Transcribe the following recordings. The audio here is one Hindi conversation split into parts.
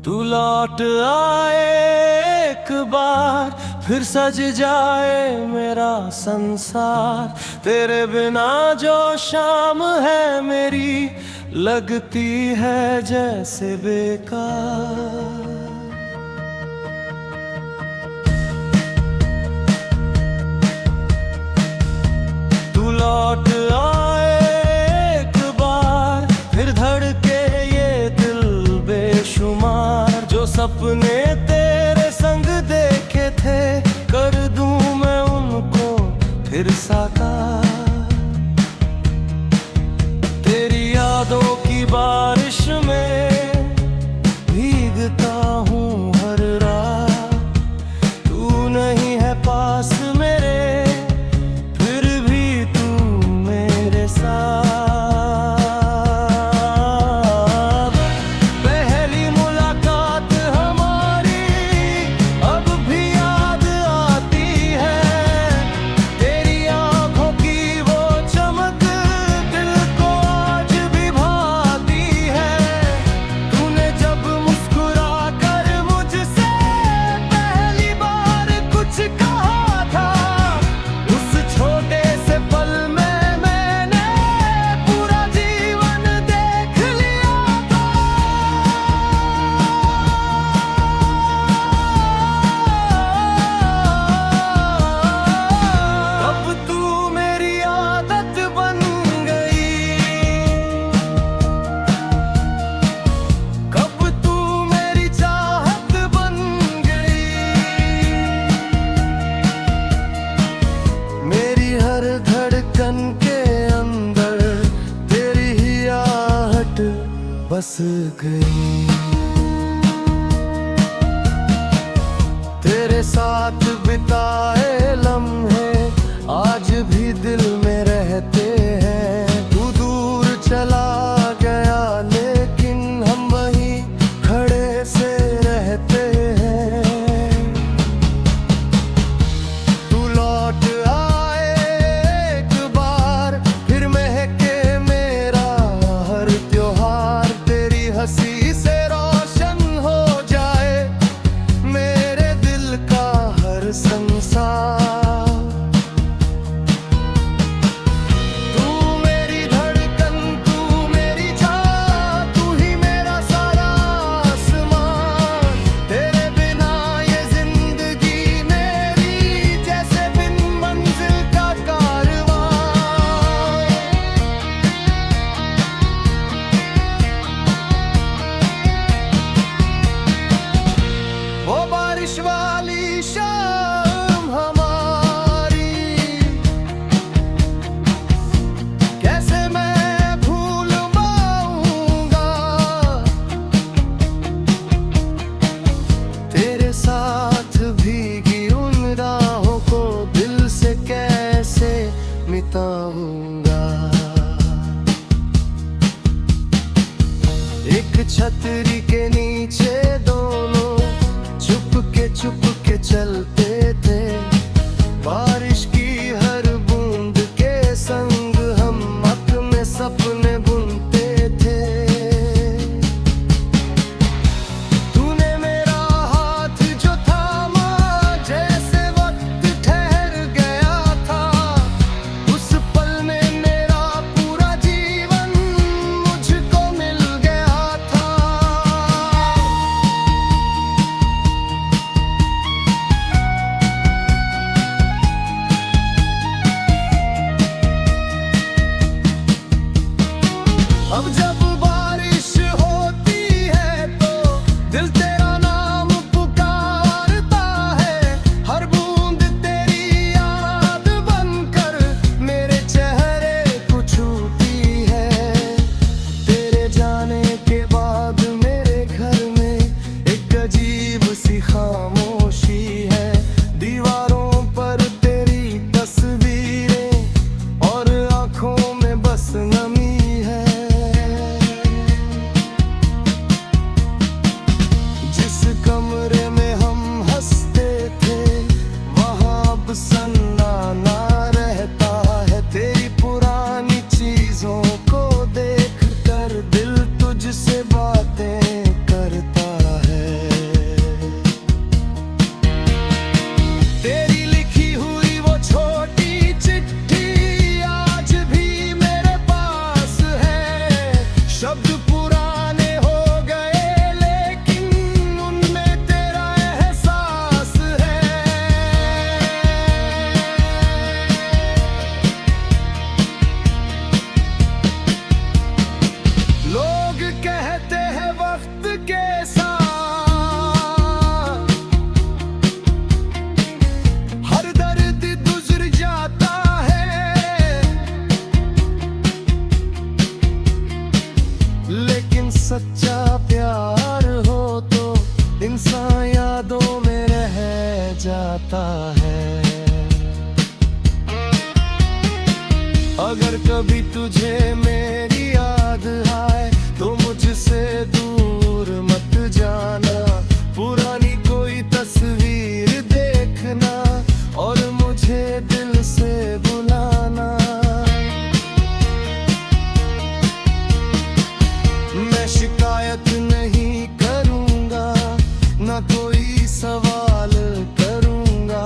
तू लौट आए एक बार, फिर सज जाए मेरा संसार। तेरे बिना जो शाम है मेरी, लगती है जैसे बेकार। तू लौट आए एक बार, फिर धड़के ये दिल बेशुमार। जो सपने तेरे संग देखे थे, कर दूं मैं उनको फिर साकार। तेरी यादों की बारिश में भीगता हूँ हर रात। तू नहीं है पास मेरे, फिर भी तू मेरे साथ। पहली मुलाकात हमारी अब भी याद आती है। तेरी आंखों की वो चमक दिल को आज भी भाती है। तूने जब मुस्कुरा कर मुझसे पहली बार कुछ कहा था, उस छोटे से पल में मैंने पूरा जीवन देख लिया था। अब तू मेरी आदत बन गई, कब तू मेरी चाहत बन गई। मेरी हर धड़कन के अंदर तेरी ही आहट बस गई। तेरे साथ बिताए लम्हे आज भी दिल में रहते हैं। तू दूर चला गया लेकिन हम वहीं खड़े से रहते हैं। तू लौट आए एक बार, फिर महके मेरा हर त्योहार। तेरी हंसी से रोशन हो जाए मेरे दिल का हर संसार। तू मेरी धड़कन, तू मेरी जान, तू ही मेरा सारा आसमान। तेरे बिना ये जिंदगी मेरी जैसे बिन मंजिल का कारवां। वो बारिश वाली शाम हमारी, कैसे मैं भूल पाऊंगा। तेरे साथ भीगी उन राहों को दिल से कैसे मिटाऊंगा। एक छतरी के नीचे दोनों चुप के चलते थे। बारिश की हर बूंद के संग हम अपने सपने बुनते थे। तूने मेरा हाथ जो थामा, जैसे वक्त ठहर गया था। उस पल में मेरा पूरा जीवन मुझको मिल गया था। कभी तुझे मेरी याद आए तो मुझसे दूर मत जाना, पुरानी कोई तस्वीर देखना और मुझे दिल से बुलाना। मैं शिकायत नहीं करूंगा, ना कोई सवाल करूंगा,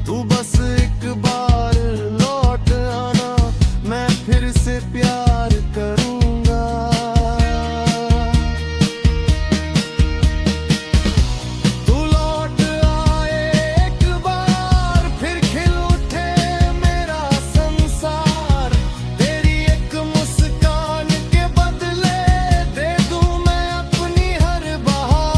तू बस एक बार लौट आना, मैं फिर से प्यार करूंगा। तू लौट आए एक बार, फिर खिल उठे मेरा संसार, तेरी एक मुस्कान के बदले दे दूं मैं अपनी हर बहार।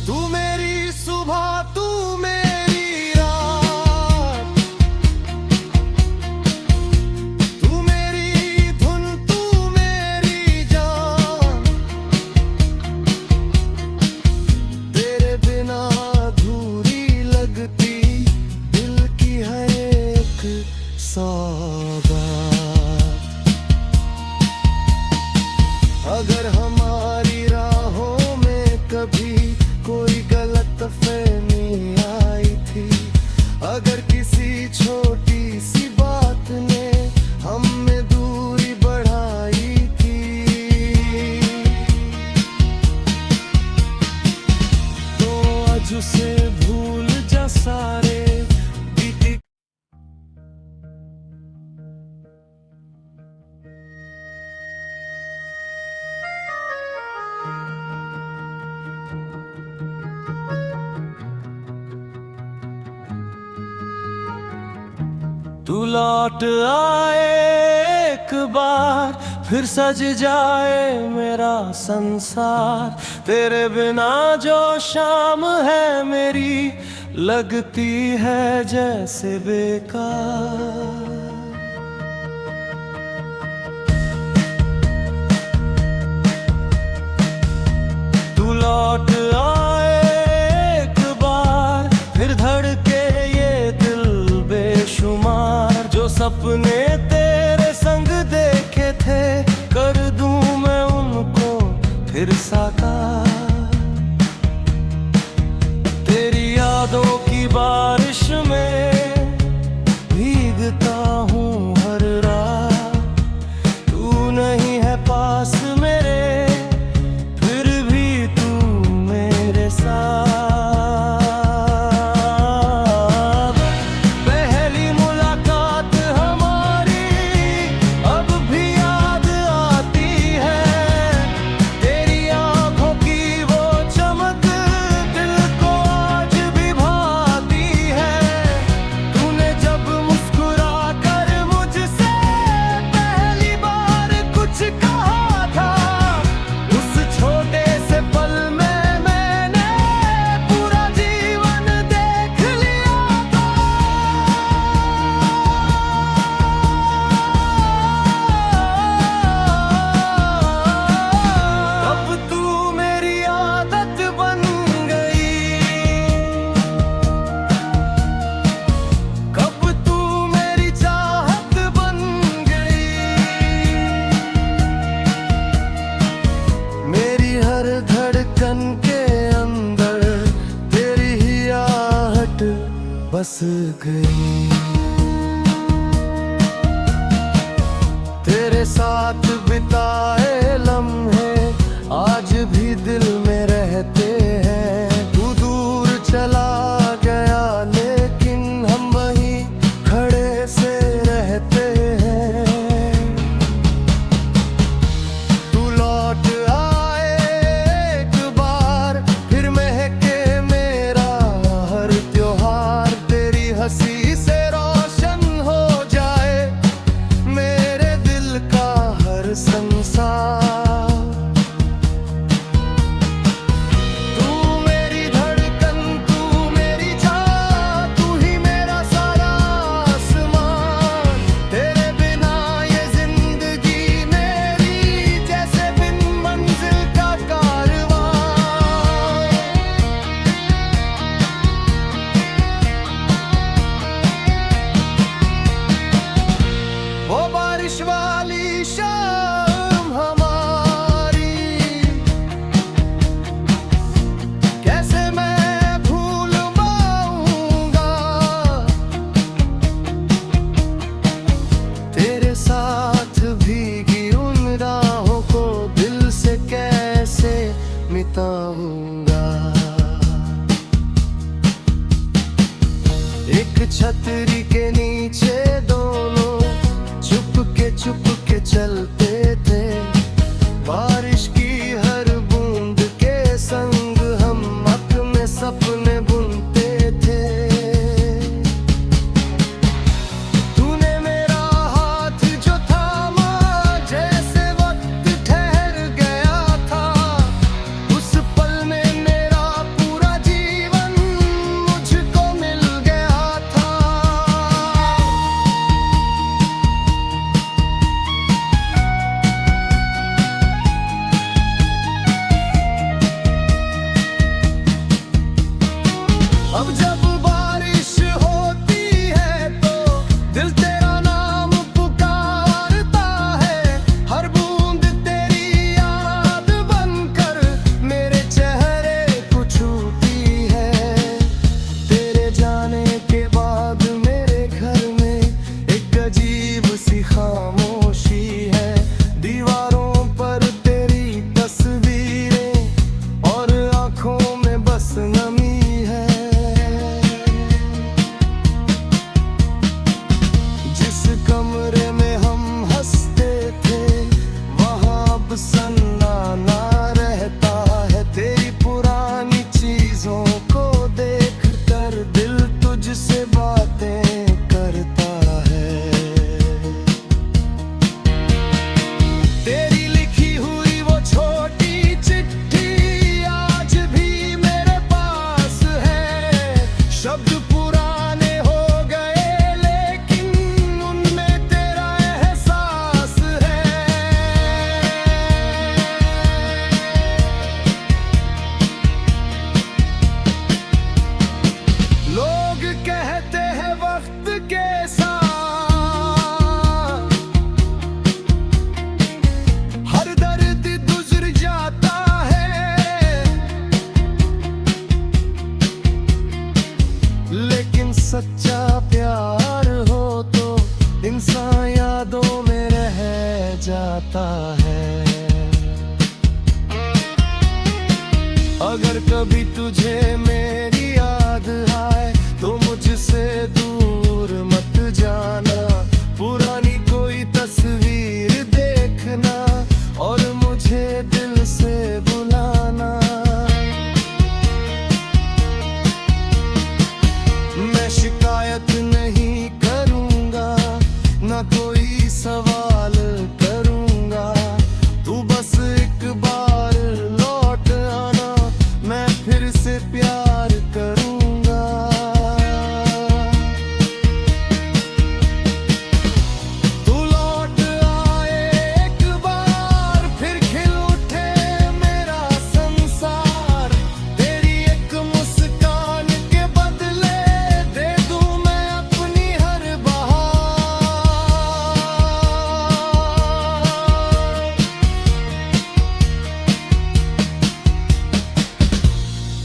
तू मेरी सुबह, तू मेरी रात, तू मेरी धुन, तू मेरी जान, तेरे बिना अधूरी लगती दिल की हर एक सौगात। अगर हमारी राहों में कभी कोई गलतफहमी आई थी, अगर किसी छोटी सी बात ने हम में दूरी बढ़ाई थी, तो आज उसे भूल जा सारे बीती। तू लौट आए एक बार, फिर सज जाए मेरा संसार, तेरे बिना जो शाम है मेरी लगती है जैसे बेकार। तू लौट आए एक बार, फिर धड़के ये दिल बेशुमार, जो सपने तेरे संग देखे थे कर दूं मैं उनको फिर साकार। तेरी यादों की बारिश में भीगता हूँ हर रात, तू नहीं है पास मेरे फिर भी तू मेरे साथ। पहली मुलाकात हमारी अब भी याद आती है, तेरी आंखों की वो चमक दिल को आज भी भाती है। तूने जब मुस्कुरा कर मुझसे पहली बार कुछ कहा था, उस छोटे से पल में मैंने पूरा जीवन देख लिया था। अब तू मेरी आदत बन गई, कब तू मेरी चाहत बन गई, मेरी हर धड़कन के अंदर तेरी ही आहट बस गई। तेरे साथ बिताए लम्हे आज भी दिल में रहते हैं, तू दूर चला गया लेकिन हम वहीं खड़े से रहते हैं। तू लौट आए एक बार, फिर महके मेरा हर त्योहार, तेरी हंसी से रोशन हो जाए मेरे दिल का हर संसार। आता है। अगर कभी तुझे मेरी याद आए तो मुझसे दूर मत जाना, पुरानी कोई तस्वीर देखना और मुझे दिल से बुलाना। मैं शिकायत नहीं करूंगा, ना कोई सवाल करूंगा, तू बस एक बार लौट आना, मैं फिर से प्यार करूंगा। तू लौट आए एक बार, फिर खिल उठे मेरा संसार, तेरी एक मुस्कान के बदले दे दूं मैं अपनी हर बहार।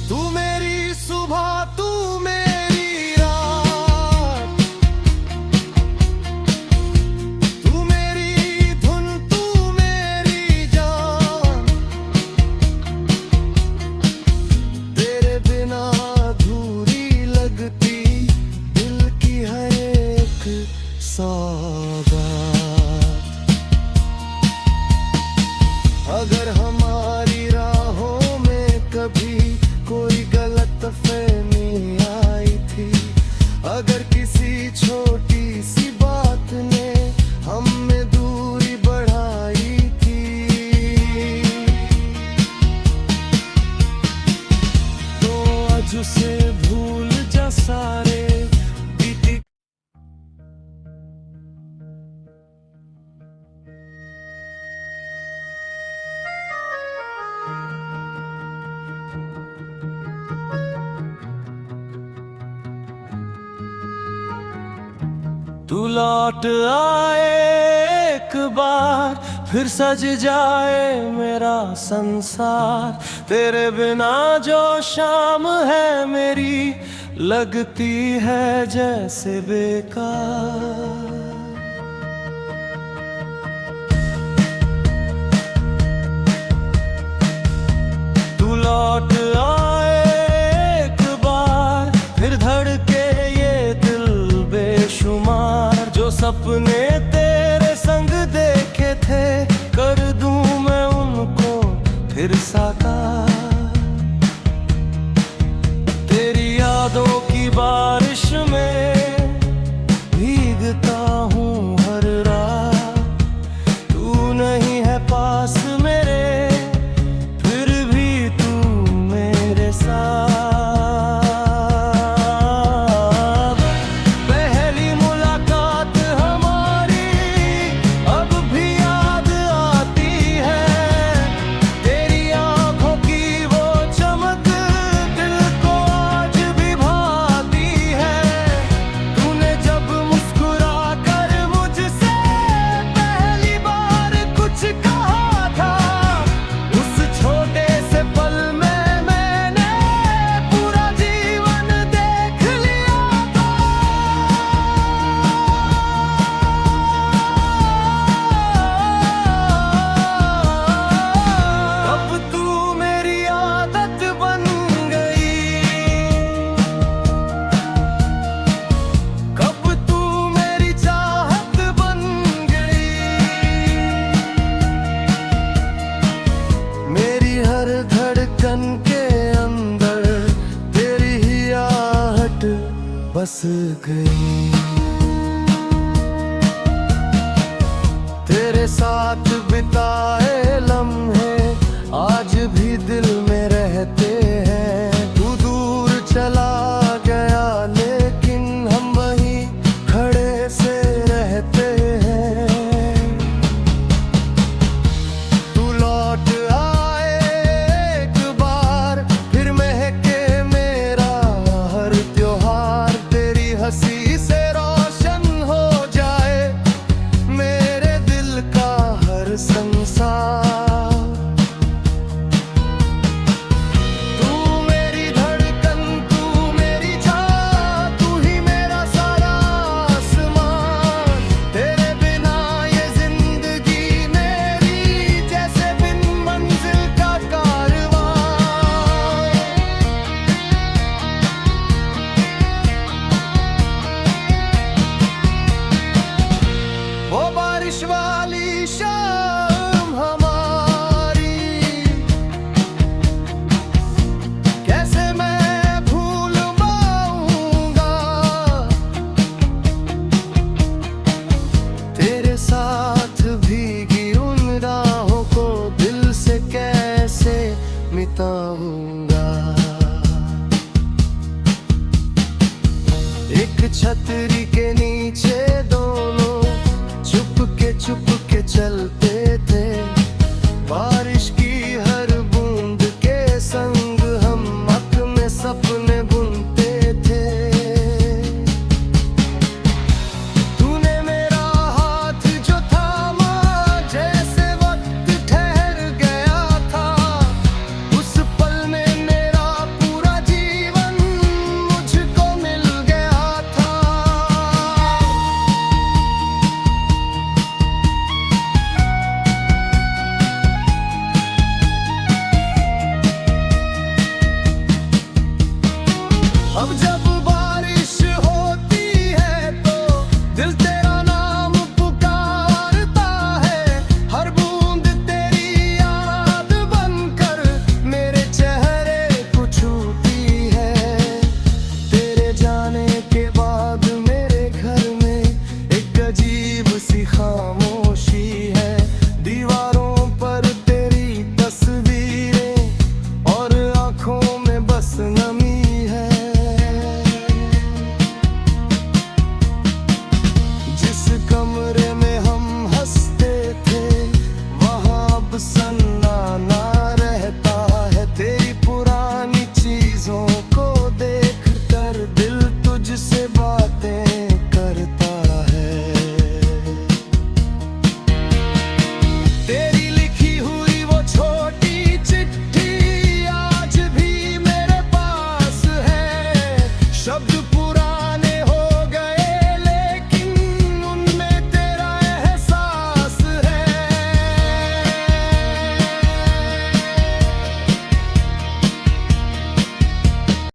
तू मेरी सुबह, तू मेरी रात, तू मेरी धुन, तू मेरी जान, तेरे बिना अधूरी लगती दिल की हर एक सौगात। अगर हमारी राहों में कभी कोई गलतफहमी आई थी, अगर किसी छोटी सी बात ने हम में दूरी बढ़ाई थी, तो आज उसे भूल जा सारे बीती। तू लौट आए एक बार, फिर सज जाए मेरा संसार, तेरे बिना जो शाम है मेरी लगती है जैसे बेकार। तू लौट आए एक बार, फिर धड़के ये दिल बेशुमार, जो सपने तेरे संग देखे थे कर दूं मैं उनको फिर साकार। तेरी यादों की बारिश में भीगता हूँ हर रात, तू नहीं है पास मेरे फिर भी तू मेरे साथ। पहली मुलाकात हमारी अब भी याद आती है, तेरी आंखों की वो चमक दिल को आज भी भाती है। तूने जब मुस्कुरा कर मुझसे पहली बार कुछ कहा था, उस छोटे से पल में मैंने पूरा जीवन देख लिया था। अब तू मेरी आदत बन गई, कब तू मेरी चाहत बन गई, मेरी हर धड़कन के अंदर तेरी ही आहट बस गई। तेरे साथ बिताए